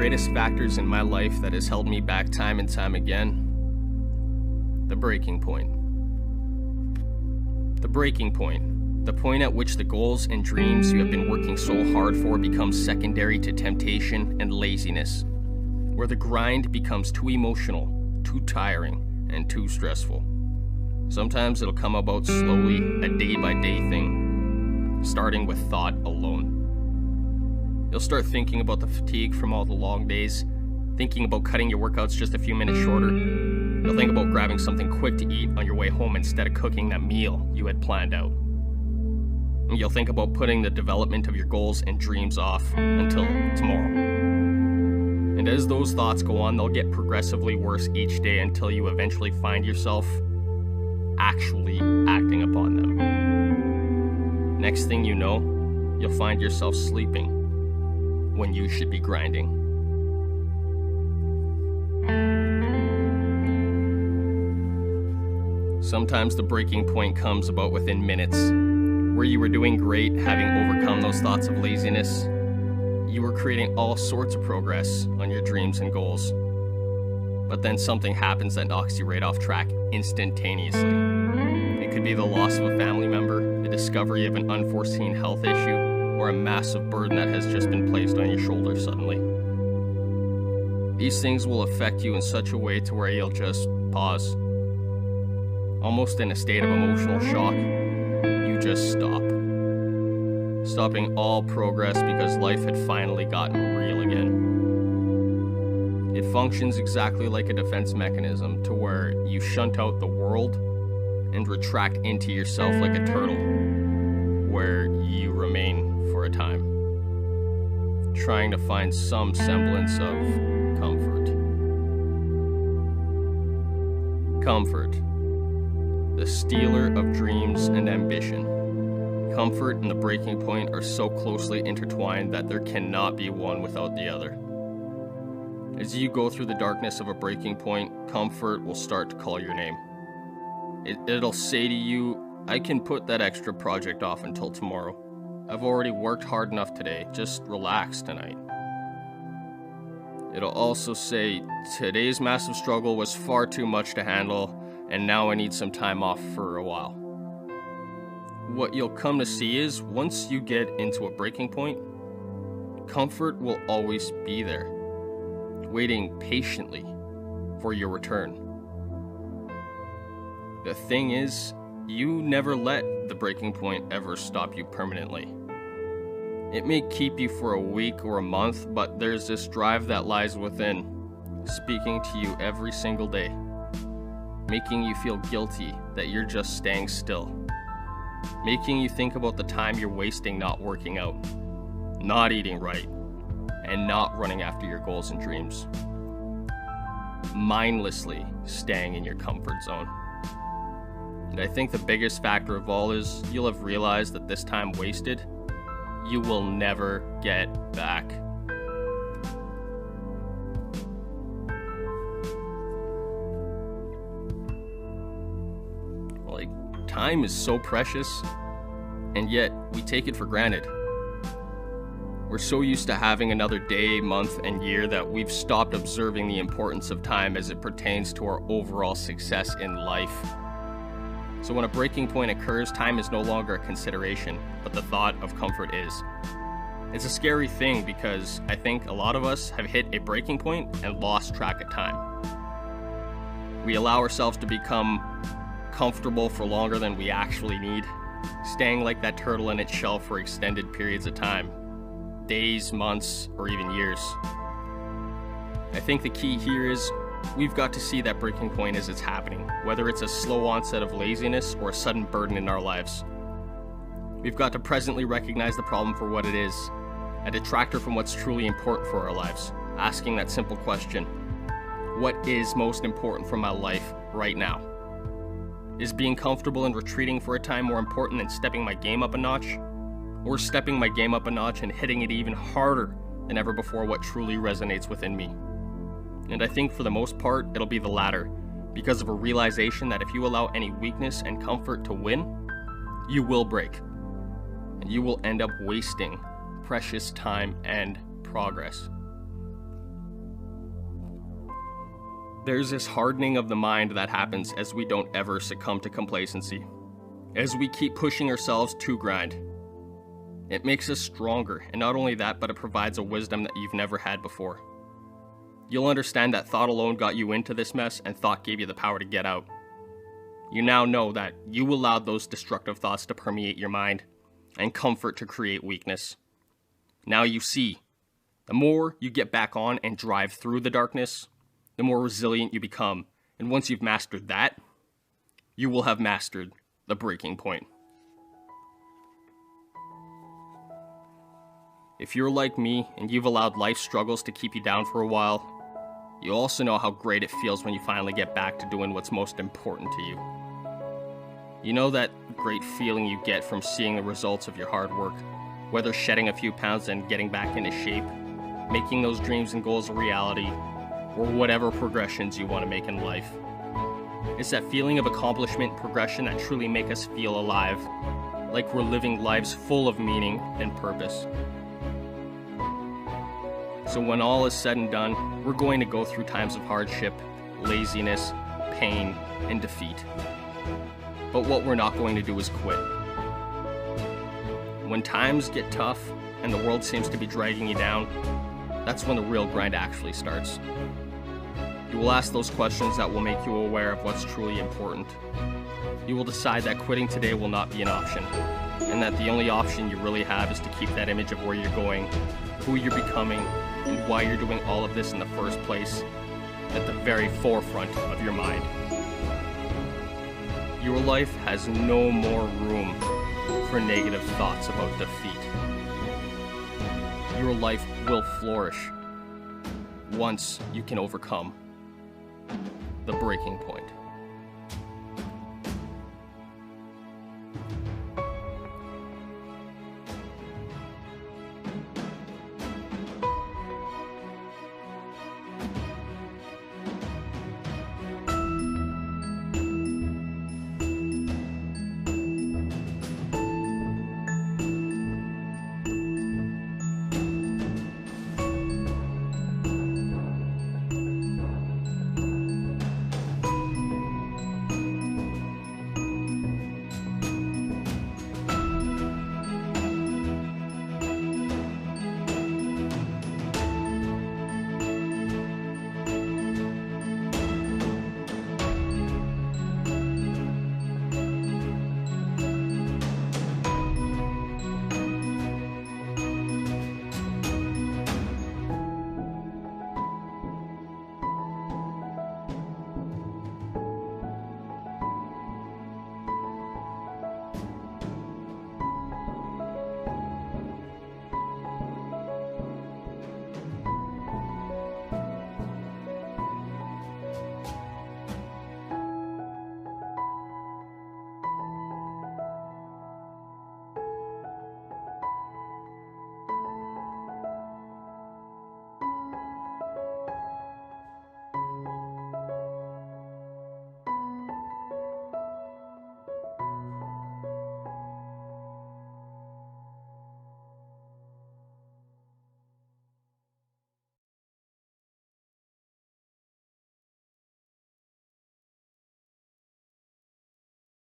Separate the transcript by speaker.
Speaker 1: greatest factors in my life that has held me back time and time again, the breaking point. The breaking point. The point at which the goals and dreams you have been working so hard for become secondary to temptation and laziness, where the grind becomes too emotional, too tiring, and too stressful. Sometimes it'll come about slowly, a day-by-day thing, starting with thought alone. You'll start thinking about the fatigue from all the long days, thinking about cutting your workouts just a few minutes shorter. You'll think about grabbing something quick to eat on your way home instead of cooking that meal you had planned out. And you'll think about putting the development of your goals and dreams off until tomorrow. And as those thoughts go on, they'll get progressively worse each day until you eventually find yourself actually acting upon them. Next thing you know, you'll find yourself sleeping when you should be grinding. Sometimes the breaking point comes about within minutes, where you were doing great, having overcome those thoughts of laziness. You were creating all sorts of progress on your dreams and goals. But then something happens that knocks you right off track instantaneously. It could be the loss of a family member, the discovery of an unforeseen health issue, or a massive burden that has just been placed on your shoulders suddenly. These things will affect you in such a way to where you'll just pause. Almost in a state of emotional shock, you just stop. Stopping all progress because life had finally gotten real again. It functions exactly like a defense mechanism to where you shunt out the world and retract into yourself like a turtle, where you remain for a time, trying to find some semblance of comfort. Comfort, the stealer of dreams and ambition. Comfort and the breaking point are so closely intertwined that there cannot be one without the other. As you go through the darkness of a breaking point, comfort will start to call your name. It'll say to you, I can put that extra project off until tomorrow. I've already worked hard enough today, just relax tonight. It'll also say, today's massive struggle was far too much to handle, and now I need some time off for a while. What you'll come to see is, once you get into a breaking point, comfort will always be there, waiting patiently for your return. The thing is, you never let the breaking point ever stop you permanently. It may keep you for a week or a month, but there's this drive that lies within, speaking to you every single day, making you feel guilty that you're just staying still, making you think about the time you're wasting not working out, not eating right, and not running after your goals and dreams. Mindlessly staying in your comfort zone. And I think the biggest factor of all is you'll have realized that this time wasted, you will never get back. Like, time is so precious, and yet we take it for granted. We're so used to having another day, month, and year that we've stopped observing the importance of time as it pertains to our overall success in life. So when a breaking point occurs, time is no longer a consideration, but the thought of comfort is. It's a scary thing because I think a lot of us have hit a breaking point and lost track of time. We allow ourselves to become comfortable for longer than we actually need, staying like that turtle in its shell for extended periods of time, days, months, or even years. I think the key here is we've got to see that breaking point as it's happening, whether it's a slow onset of laziness or a sudden burden in our lives. We've got to presently recognize the problem for what it is, a detractor from what's truly important for our lives, asking that simple question, what is most important for my life right now? Is being comfortable and retreating for a time more important than stepping my game up a notch? Or stepping my game up a notch and hitting it even harder than ever before what truly resonates within me? And I think for the most part, it'll be the latter, because of a realization that if you allow any weakness and comfort to win, you will break. And you will end up wasting precious time and progress. There's this hardening of the mind that happens as we don't ever succumb to complacency. As we keep pushing ourselves to grind. It makes us stronger, and not only that, but it provides a wisdom that you've never had before. You'll understand that thought alone got you into this mess, and thought gave you the power to get out. You now know that you allowed those destructive thoughts to permeate your mind, and comfort to create weakness. Now you see, the more you get back on and drive through the darkness, the more resilient you become. And once you've mastered that, you will have mastered the breaking point. If you're like me and you've allowed life struggles to keep you down for a while, you also know how great it feels when you finally get back to doing what's most important to you. You know that great feeling you get from seeing the results of your hard work, whether shedding a few pounds and getting back into shape, making those dreams and goals a reality, or whatever progressions you want to make in life. It's that feeling of accomplishment and progression that truly make us feel alive, like we're living lives full of meaning and purpose. So when all is said and done, we're going to go through times of hardship, laziness, pain, and defeat. But what we're not going to do is quit. When times get tough and the world seems to be dragging you down, that's when the real grind actually starts. You will ask those questions that will make you aware of what's truly important. You will decide that quitting today will not be an option, and that the only option you really have is to keep that image of where you're going, who you're becoming, and why you're doing all of this in the first place at the very forefront of your mind. Your life has no more room for negative thoughts about defeat. Your life will flourish once you can overcome the breaking point.